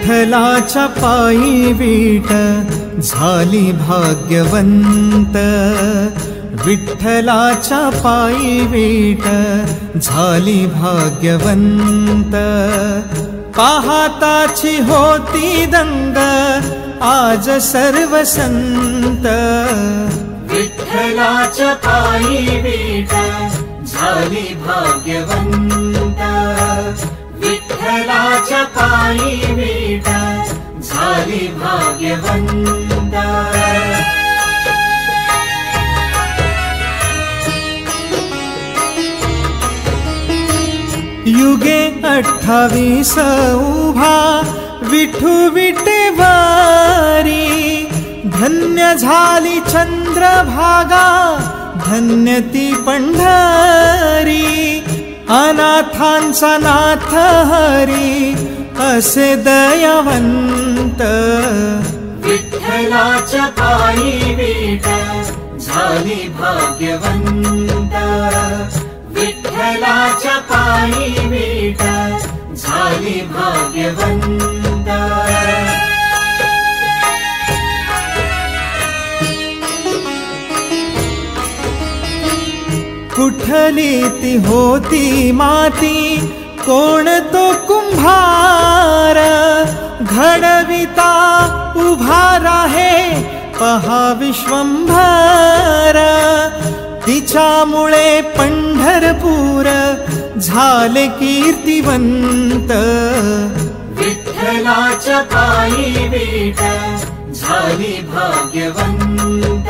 विठ्ठलाच्या पायी वीट झाली भाग्यवंत, विठ्ठलाच्या पायी वीट झाली भाग्यवंत। पाहताची होती दंग आज सर्व संत, विठ्ठलाच्या पायी वीट झाली भाग्यवंत, विठ्ठलाच्या पायी वीट झाली भाग्यवंत। युगे 28 उभा विठू विटेवारी, धन्य झाली चंद्रभागा धन्य ती पंढरी। अनाथांचा नाथ हरी असे दयावंत, विठ्ठलाच्या पायी वीट झाली भाग्यवंत, विठ्ठलाच्या पायी वीट झाली भाग्यवंत। कुठली ती होती माती कोण तो कुंभार, घडविता उभा राहे पहा विश्वंभर। तिच्यामुळे पंढरपूर झाले कीर्तिवंत, विठ्ठलाच्या पायी वीट झाली भाग्यवंत,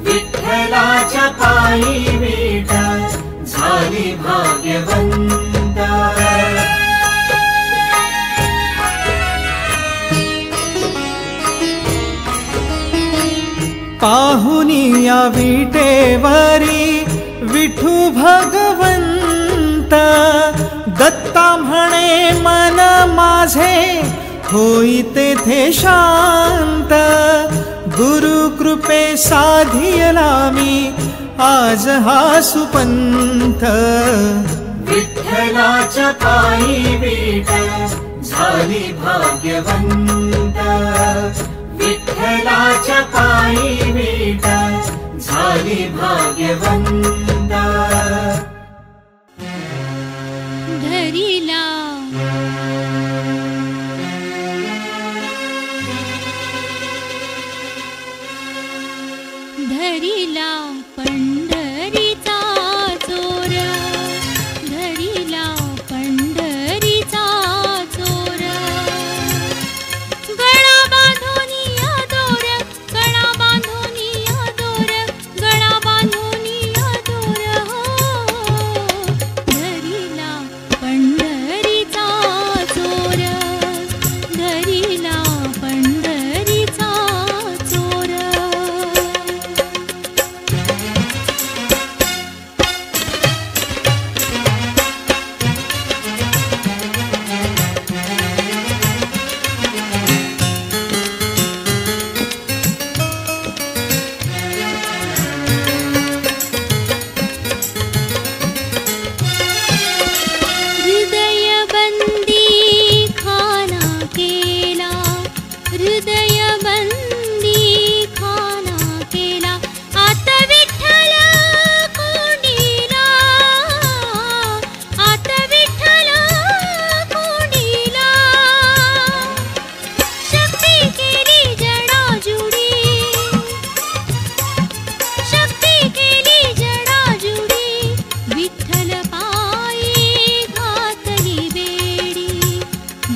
विठ्ठलाच्या पायी वीट झाली भाग्यवंत। पाहुनी या विटेवरी विठू भगवंत, दत्ता म्हणे मन माझे होई तेथे शांत। गुरु कृपे साधियला मी आज हा सुपंथ, विठ्ठलाच्या पायी वीट झाली भाग्यवंत, विठ्ठलाच्या पायी वीट झाली भाग्यवंत। धरिला धरिला पंढरीचा चोर, धरिला पंढरीचा चोर। गळा बांधूनिया दोर, गळा बांधूनिया दोर, गळा बांधूनिया दोर हो। धरिला पंढरीचा चोर, धरिला पंढरीचा चोर।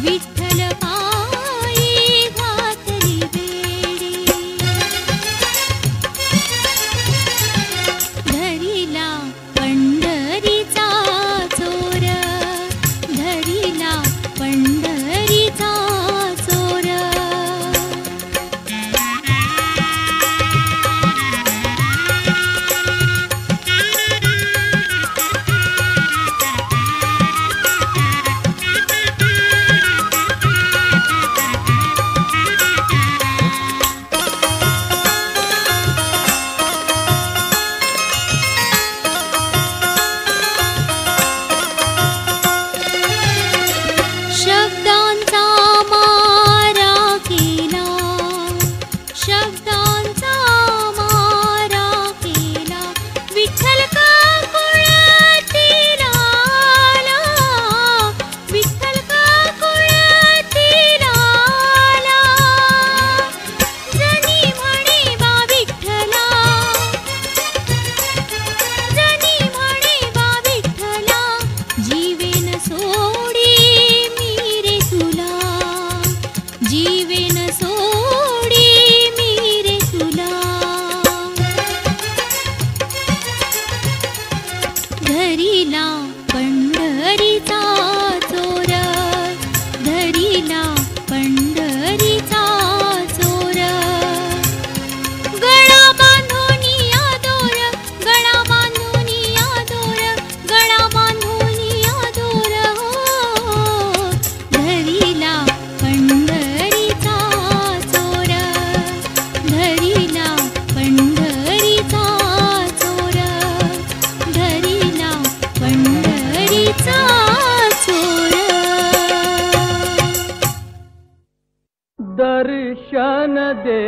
विठ्ठल पायी घातली बेडी, दर्शन दे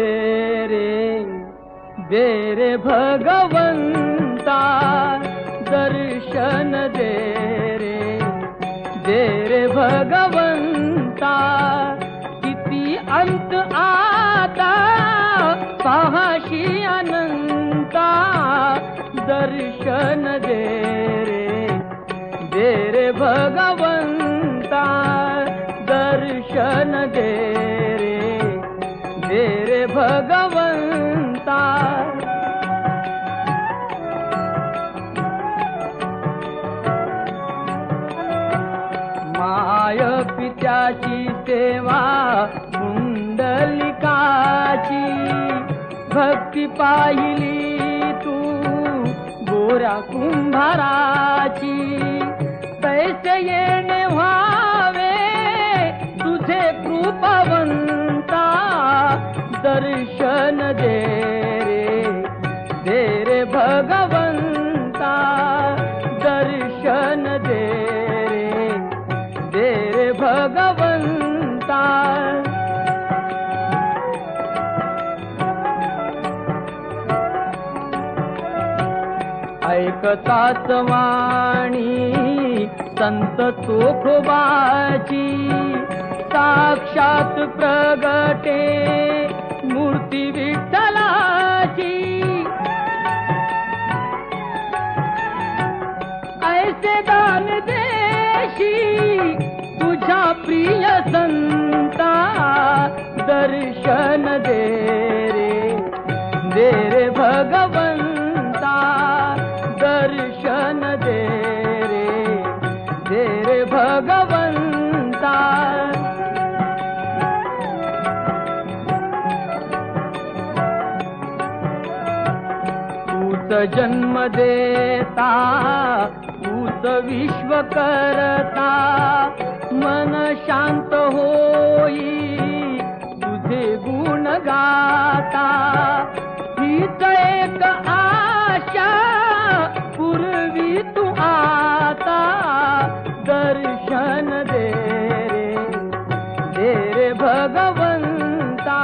रे भगवंता, दर्शन दे रे भगवंता. किती अंत आता पाहाशी अनंता, दर्शन दे रे भगवंता, दर्शन दे रे भगवंता. माय पित्याची सेवा पुंडलिकाची, भक्ती पाहिली तू गोऱ्या कुंभाराची. तैसे येणे व्हावे तुझे कृपावंता, दर्शन दे रे भगवंता, दर्शन दे रे भगवंता. ऐकताच वाणी संत चोखोबाची, साक्षात प्रगटे मूर्ती विठ्ठलाची. ऐसे दान देशी तुझ्या प्रिय संता, दर्शन दे रे भगवंता, दर्शन दे रे भगवंता. तूच जन्म देता, तूच विश्व करता, मन शांत होई तुझे गुण गाता. हीच एक आशा पूर्वी तू आता, दर्शन दे रे भगवंता,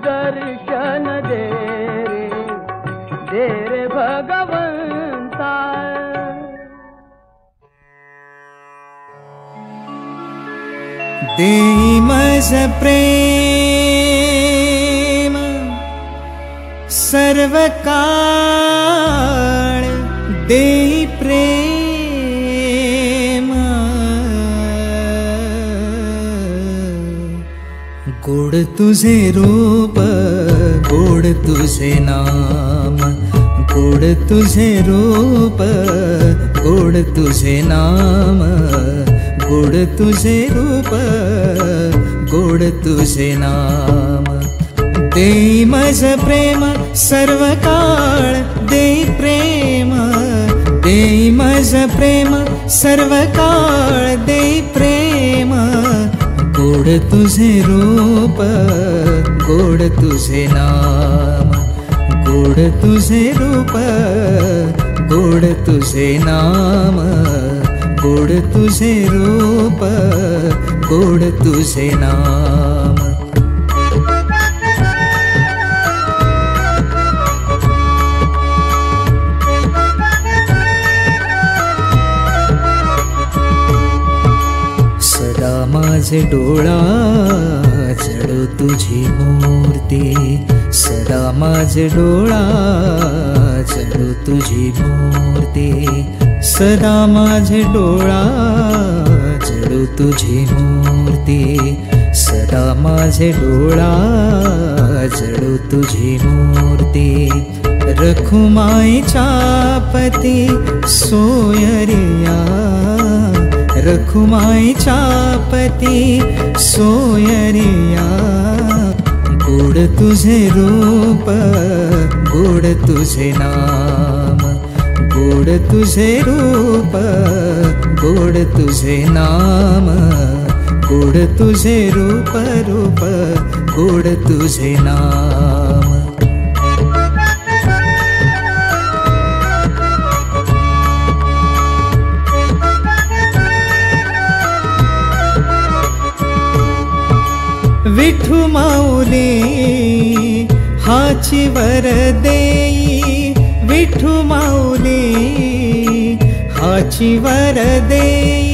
दर्शन दे रे भगवंता. देई मज प्रेम सर्व काळ, देई प्रेम गोड तुझे रूप, गोड तुझे नाम, गोड तुझे रूप, गोड तुझे नाम, गोड तुझे रूप, गोड तुझे नाम. देई मज प्रेम सर्व काळ, देई प्रेम, देई मज प्रेम सर्व काळ, देई प्रेम गोड तुझे रूप, गोड तुझे नाम, गोड तुझे रूप, गोड तुझे नाम, गोड तुझे रूप, गोड तुझे नाम. सदा माझे डोळा जडो तुझी मूर्ती, सदा माझे डोळा जडो तुझी मूर्ती, सदा माझे डोळा जडो तुझी मूर्ती, सदा माझे डोळा जडो तुझी मूर्ती. रखुमाईच्या पती सोयरिया, रखुमाईच्या पती सोयरिया. गोड तुझे रूप, गोड तुझे नाम, गोड तुझे रूप, गोड तुझे नाम, गोड तुझे रूप, रूप गोड तुझे नाम. विठू माऊली हाची वर देई, विठू माऊली हाची वर देई।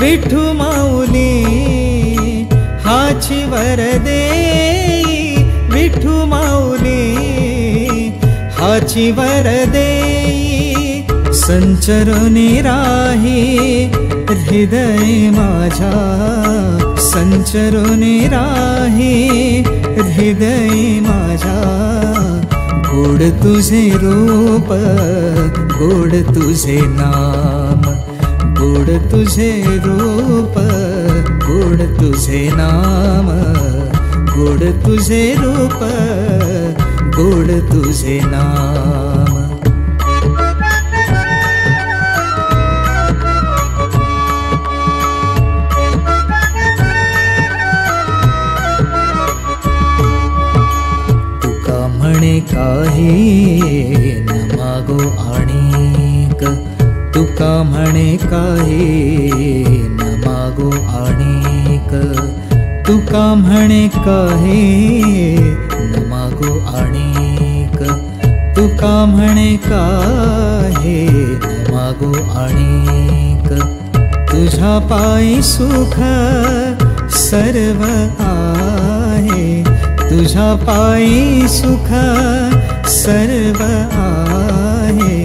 विठू माऊली हाची वर देई, विठू माऊली हाची वर देई। संचरणे राही हृदय माझा, संचरणे राही हृदय माझा। गोड तुझे रूप, गोड तुझे नाम, गोड तुझे रूप, गोड तुझे नाम, गोड तुझे रूप, गोड तुझे नाम। तुका म्हणे काही न मागो आणिक, तुका म्हणे काही न मागो आणिक, तुका म्हणे काही न मागो आणिक, तुका म्हणे काही न मागो आणिक। तुझ्या पायी सुख सर्व आहे, तुझ्या पायी सुख सर्व आहे।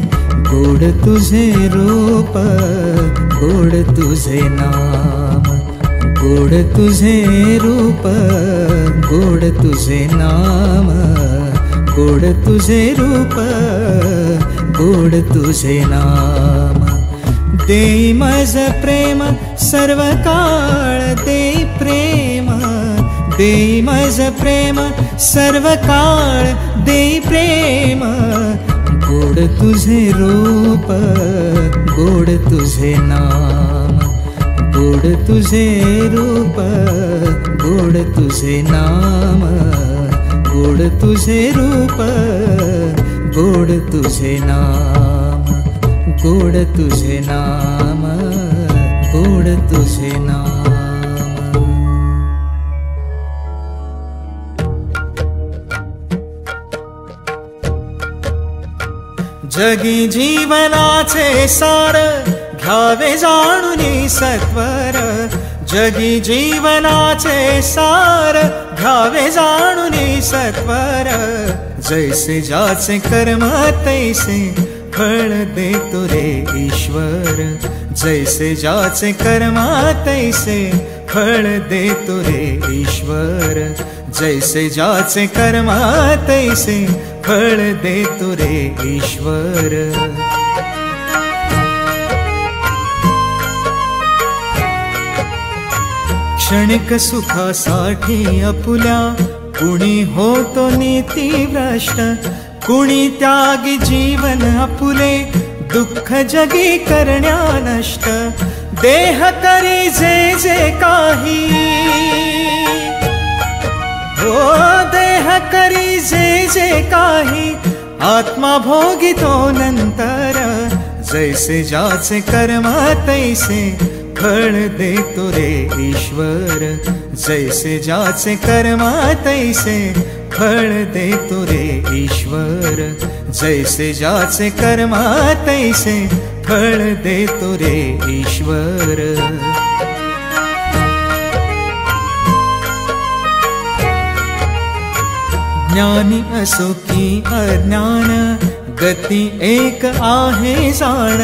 गोड तुझे रूप, गोड तुझे नाम, गोड तुझे रूप, गोड तुझे नाम, गोड तुझे रूप, गोड तुझे नाम। देई मज प्रेम सर्व काळ, देई प्रेम, देई मज प्रेम सर्व काळ, देई प्रेम। गोड तुझे रूप, गोड तुझे नाम, गोड तुझे रूप, गोड तुझे नाम, गोड तुझे रूप, गोड तुझे नाम, गोड तुझे नाम, गोड तुझे नाम। जगी जीवनाचे सार घ्यावे जाणूनी सत्वर, जगी जीवनाचे सार घ्यावे जाणूनी सत्वर। जैसे ज्याचे कर्म तैसे फळ देतो रे ईश्वर, जैसे ज्याचे कर्म तैसे फळ देतो रे ईश्वर। जैसे ज्याचे कर्म तैसे फळ देतो रे ईश्वर। क्षणिक सुखासाठी अपुल्या कुणी होतो नीतिभ्रष्ट, कुणी त्यागी जीवन अपुले दुःख जगी करण्या नष्ट। देह करी जे जे काही, हो देह करी जे जे काही, आत्मा भोगितो नंतर। जैसे ज्याचे कर्म तैसे फळ देतो रे ईश्वर, जैसे ज्याचे कर्म तैसे फळ देतो रे ईश्वर। जैसे ज्याचे कर्म तैसे फळ देतो रे ईश्वर। ज्ञानी असो की अज्ञान गती एक आहे जाण।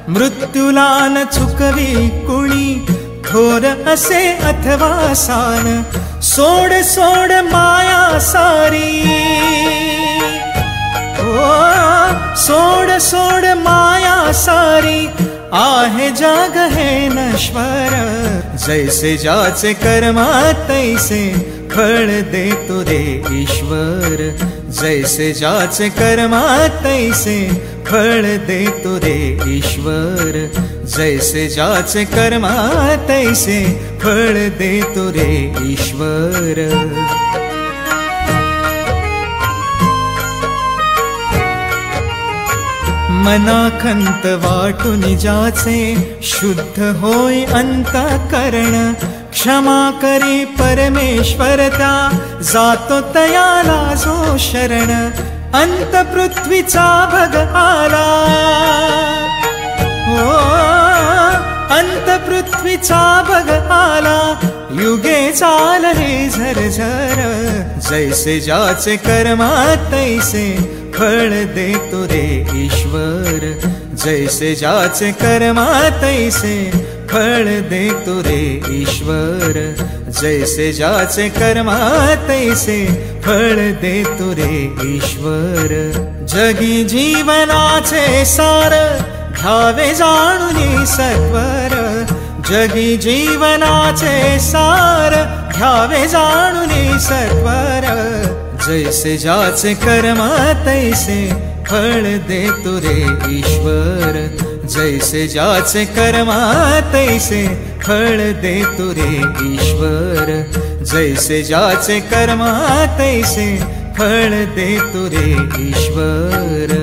मृत्यूला न चुकवी कुणी थोर असे अथवा सान। सोड सोड माया सारी, ओ सोड सोड माया सारी, आहे जग हे नश्वर। जैसे ज्याचे कर्म तैसे फळ देतो रे ईश्वर. जैसे ज्याचे कर्मा तैसे फळ देतो रे ईश्वर. जैसे ज्याचे कर्मा तैसे फळ देतो रे ईश्वर. मनाखंत वाटून ज्याचे शुद्ध होय अंतःकरण. क्षमा करी परमेश्वर त्या जातो तयाला जो शरण. अंत पृथ्वीचा भग आला हो, अंत पृथ्वीचा भग आला. युगे चालले झरझर. जैसे ज्याचे कर्मा तैसे फळ देतो रे ईश्वर. जैसे ज्याचे कर्मा तैसे फळ देतो रे ईश्वर. जैसे ज्याचे कर्मा तैसे फळ देतो रे ईश्वर. जगी जीवनाचे सार घ्यावे जाणून सत्वर. जगी जीवनाचे सार घ्यावे जाणून सत्वर. जैसे ज्याचे कर्मा तैसे फळ देतो रे ईश्वर. जैसे ज्याचे कर्मा तैसे फळ देतो रे ईश्वर. जैसे ज्याचे कर्मा तैसे फळ देतो रे ईश्वर.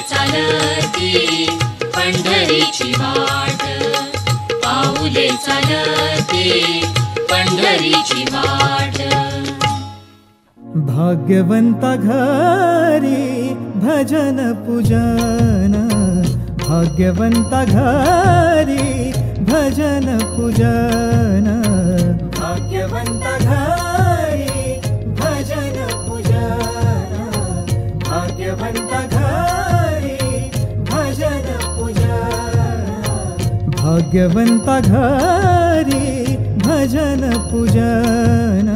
चालती पंढरीची वाट, पाऊले चालती पंढरीची वाट. भाग्यवंता घरी भजन पूजन, भाग्यवंता घरी भजन पूजन, भाग्यवंता घरी भजन पूजन, भाग्यवंता घरी भजन पूजन, भाग्यवंता घरी भजन पूजन,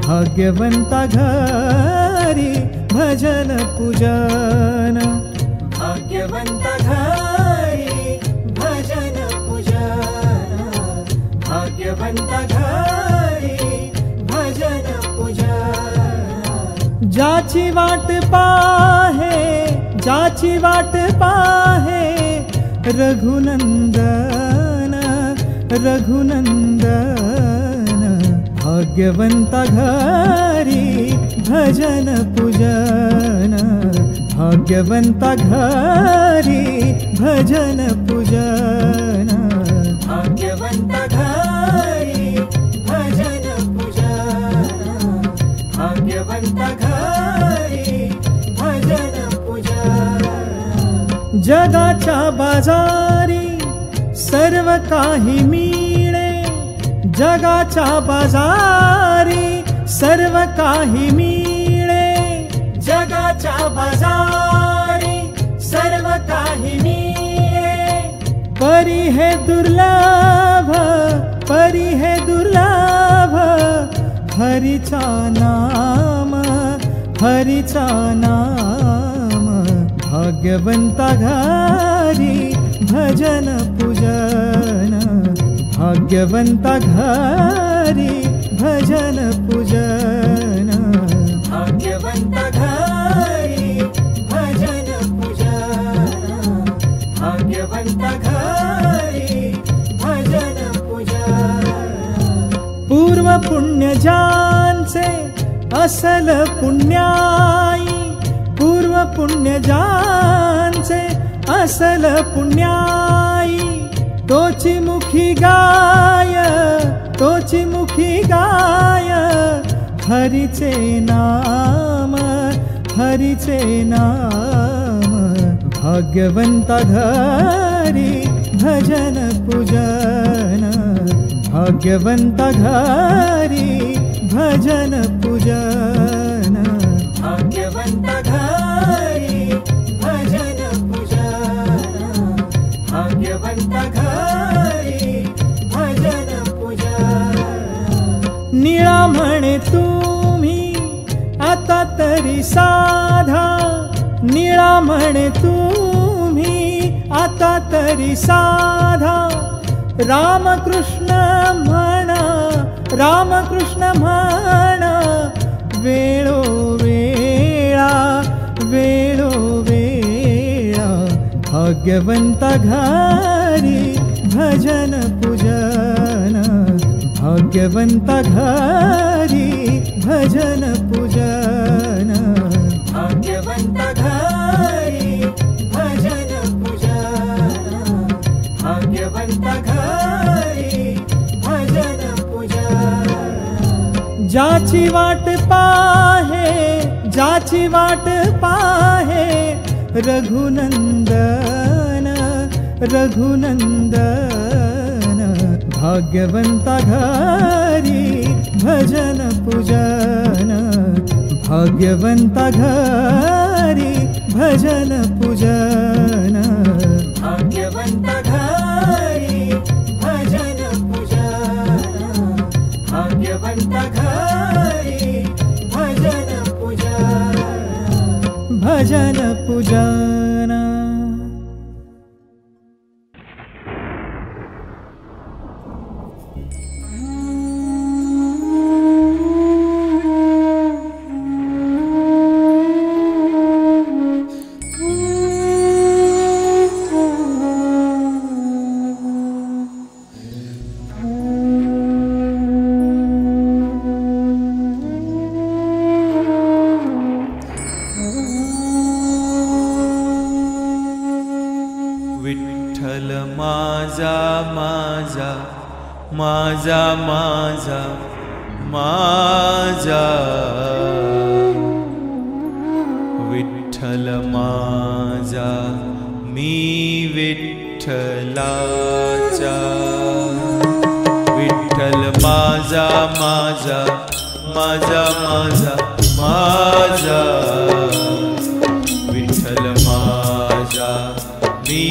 भाग्यवंता घरी भजन पूजन, भाग्यवंता घरी भजन पूजन, भाग्यवंता घरी भजन पूजन. ज्याची वाट पाहे, ज्याची वाट पाहे रघुनंदन, रघुनंदन, भाग्यवंता घरी भजन पूजन, भाग्यवंता घरी भजन पूजन, भाग्यवंता घरी भजन पूजन, भाग्यवंता घरी भजन पूजन. जगाच्या बाजारी सर्व काही मिळे, जगाच्या बाजारी सर्व काही मिळे, जगाच्या बाजारी सर्व काही मिळे. परी हे दुर्लभ, परी हे दुर्लभ, हरीचा नाम, हरीचा नाम. भाग्यवंता घरी भजन पूजन, भाग्यवंता घरी भजन पूजन, भाग्यवंता घरी भजन पूजन, भाग्यवंता घरी भजन पूजन. पूर्व पुण्य ज्यांचे असल पुण्याई, पूर्व पुण्य ज्यांचे असल पुण्याई, तोची मुखी गाय, तोची मुखी गाय हरीचे नाम, हरीचे नाम. भाग्यवंता घरी भजन पूजन, भाग्यवंता घरी भजन पूजन, भाग्यवंता घरी भजन पूजन, भाग्यवंता घरी भजन पूजन. निळा म्हणे तुम्ही आता तरी साधा, निळा म्हणे तुम्ही आता तरी साधा. रामकृष्ण म्हणा, रामकृष्ण म्हणा वेळोवेळा, वेळोवेळा. भाग्यवंता घरी भजन पूजन, भाग्यवंता घरी भजन पूजन, भाग्यवंता घरी भजन पूजन, भाग्यवंता घरी भजन पूजन. ज्याची वाट पाहे, ज्याची वाट पाहे रघुनंदन, रघुनंदन. भाग्यवंता घरी भजन पूजन, भाग्यवंता घरी भजन पूजन, भाग्यवंता घरी भजन पूजन, भाग्यवंता घरी भजन पूजन, भजन पूजन. माझा विठ्ठल माझा मी विठ्ठलाचा विठ्ठल माझा माझा माझा माझा माझा विठ्ठल माझा मी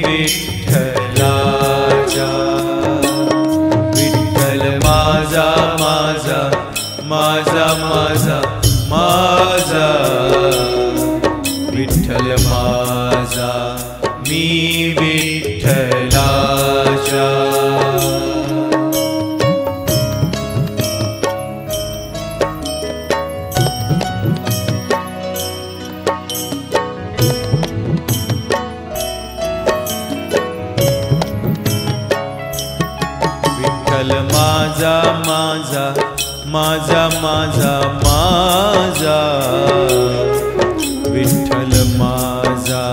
विठ्ठलाचा विठ्ठल माझा माझा माझा माझा माझा विठ्ठल माझा मी विठ्ठलाचा विठ्ठल माझा माझा माझा माझा माझा विठ्ठल माझा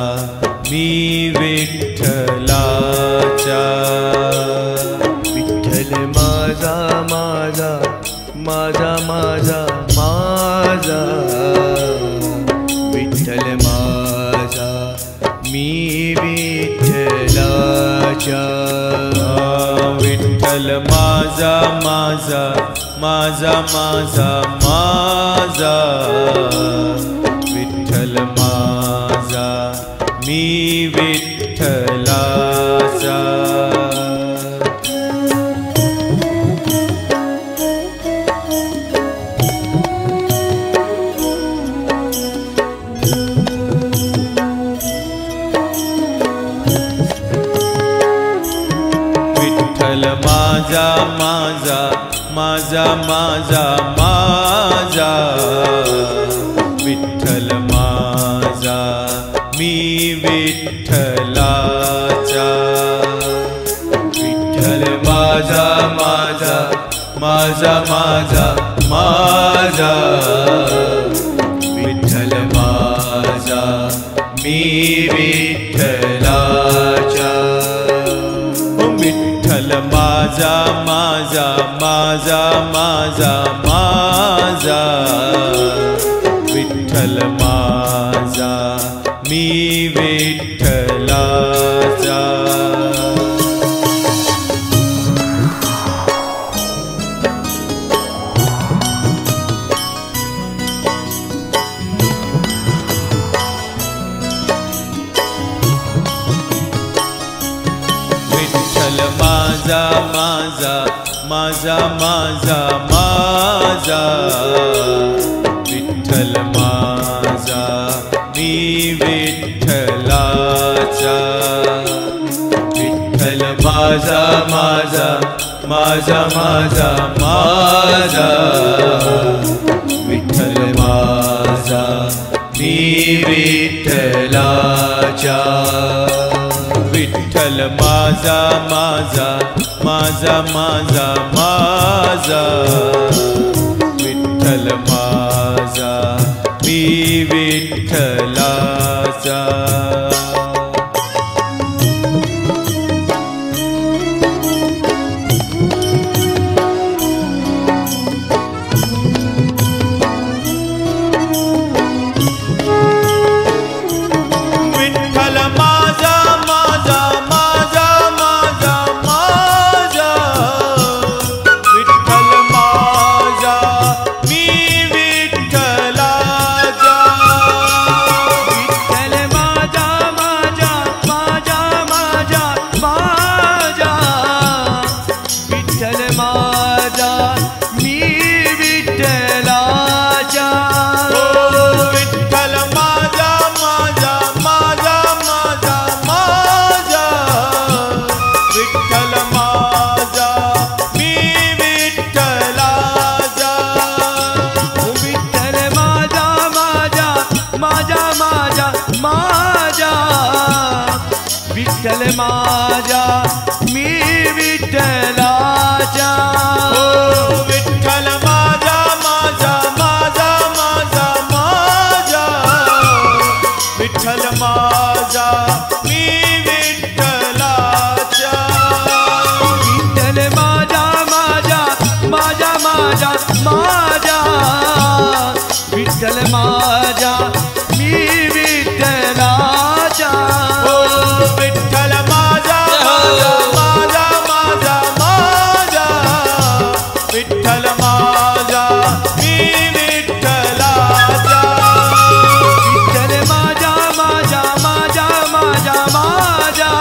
मी विठ्ठलाचा विठ्ठल माझा माझा माझा माझा माझा विठ्ठल माझा मी विठ्ठलाचा विठ्ठल माझा माझा माझा माझा माझा विठ्ठल माझा मी विठ्ठलाचा विठ्ठल माझा माझा माझा माझा माझा विठ्ठल माझा मी विठ्ठलाचा विठ्ठल माझा माझा माझा माझा माझा विठ्ठल माझा मी विठ्ठलाचा विठ्ठल माझा माझा माझा माझा माझा विठ्ठल माझा मी विठ्ठलाचा विठ्ठल माझा माझा माझा माझा माझा विठ्ठल माझा मी विठ्ठलाचा विठ्ठल माझा माझा माझा माझा माझा विठ्ठल माझा मी विठ्ठलाचा विठ्ठल माझा माझा माझा माझा माझा विठ्ठल माझा मी विठ्ठलाचा विठ्ठल माझा माझा माझा माझा माझा विठ्ठल माझा मी विठ्ठलाचा विठ्ठल माझा माझा माझा माझा माझा विठ्ठल माझा मी विठ्ठलाचा विठ्ठल माझा माझा माझा माझा माझा विठ्ठल माझा मी विठ्ठलाचा विठ्ठल माझा माझा माझा माझा माझा विठ्ठल माझा मी विठ्ठलाचा माझा माझा विठ्ठल माझा मी विठ्ठलाचा ओ विठ्ठल माझा माझा माझा माझा माझा विठ्ठल माझा मी विठ्ठलाचा विठ्ठल माझा माझा माझा माझा माझा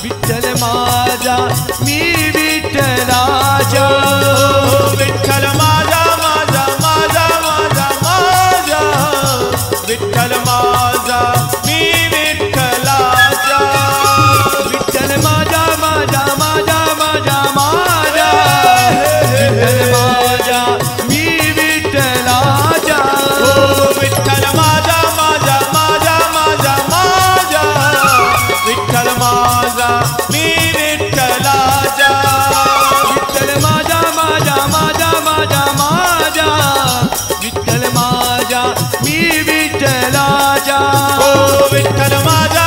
विठ्ठल माझा मी विठ्ठलाचा विठ्ठल माझा माझा माझा माझा माझा विठ्ठल माझा मी विठ्ठलाचा विठ्ठल माझा माझा माझा माझा माझा विठ्ठल माझा मी विठ्ठलाचा विठ्ठल माझा माझा माझा माझा माझा विठ्ठल माझा मी विठ्ठलाचा विठ्ठल माझा माझा माझा माझा माझा विठ्ठल माझा मी विठ्ठलाचा विठ्ठल माझा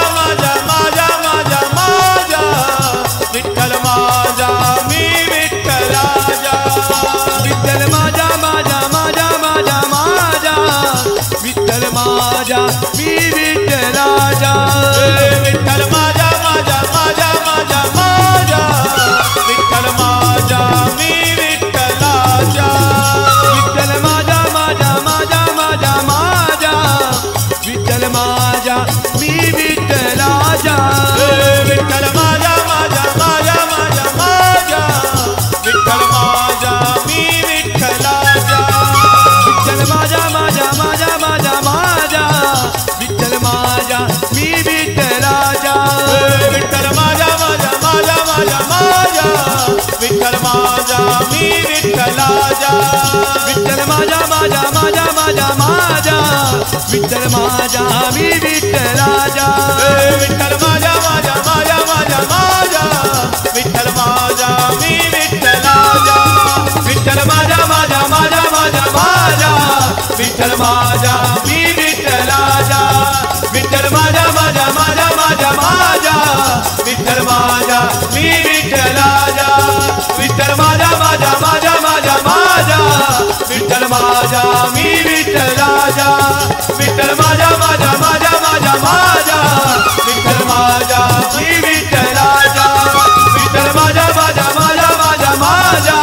माझा माझा माझा माझा विठ्ठल माझा मी विठ्ठलाचा विठ्ठल माझा माझा माझा माझा माझा विठ्ठल माझा मी विठ्ठलाचा विठ्ठल माझा माझा माझा माझा माझा विठ्ठल माझा मी विठ्ठलाचा विठ्ठल माझा माझा माझा माझा माझा विठ्ठल माझा मी विठ्ठलाचा विठ्ठल माझा माझा माझा माझा माझा विठ्ठल माझा मी विठ्ठलाचा विठ्ठल माझा माझा माझा माझा माझा विठ्ठल माझा मी विठ्ठलाचा विठ्ठल माझा माझा माझा माझा माझा विठ्ठल माझा मी विठ्ठलाचा विठ्ठल माझा माझा माझा माझा माझा विठ्ठल माझा मी विठ्ठलाचा विठ्ठल माझा माझा माझा माझा माझा विठ्ठल माझा मी विठ्ठलाचा विठ्ठल माझा माझा माझा माझा माझा विठ्ठल माझा मी विठ्ठलाचा विठ्ठल माझा माझा माझा माझा माझा विठ्ठल माझा मी विठ्ठलाचा विठ्ठल माझा माझा माझा माझा माझा विठ्ठल माझा मी विठ्ठलाचा विठ्ठल माझा माझा माझा माझा माझा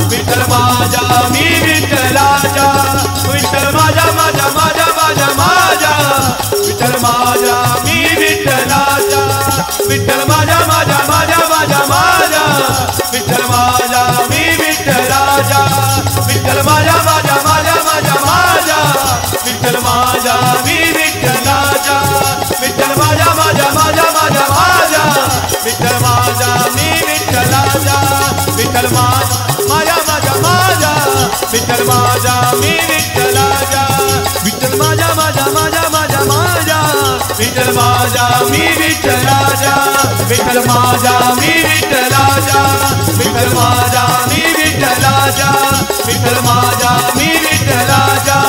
विठ्ठल माझा मी विठ्ठलाचा विठ्ठल माझा माझा माझा माझा माझा विठ्ठल माझा मी विठ्ठलाचा विठ्ठल माझा माझा माझा माझा माझा विठ्ठल माझा मी विठ्ठलाचा विठ्ठल माझा माझा माझा माझा माझा विठ्ठल माझा मी विठ्ठलाचा विठ्ठल माझा माझा माझा माझा माझा विठ्ठल माझा मी विठ्ठलाचा विठ्ठल माझा माझा माझा माझा माझा विठ्ठल माझा मी विठ्ठलाचा विठ्ठल माझा माझा माझा माझा विठ्ठल माझा मी विठ्ठलाचा विठ्ठल माझा माझा माझा माझा माझा विठ्ठल माझा मी विठ्ठलाचा विठ्ठल माझा मी विठ्ठलाचा विठ्ठल माझा मी विठ्ठलाचा विठ्ठल माझा मी विठ्ठलाचा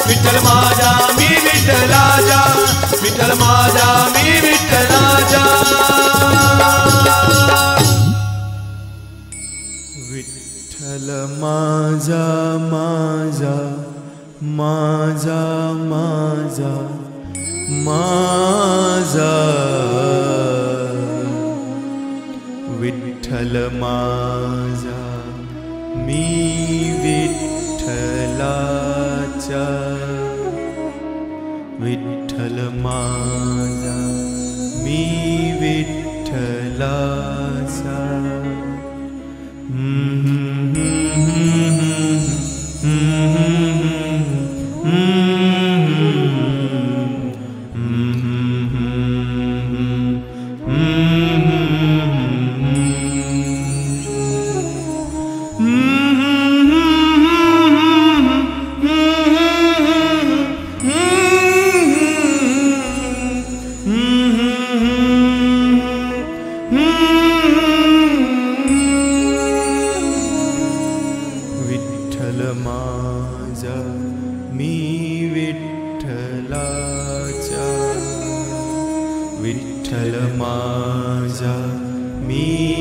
विठ्ठल माझा मी विठ्ठलाचा विठ्ठल माझा मी विठ्ठलाचा विठ्ठल माझा माझा माझा माझा माझा विठ्ठल माझा मी विठ्ठलाचा विठ्ठल माझा मी विठ्ठलाचा विठ्ठल माझा मी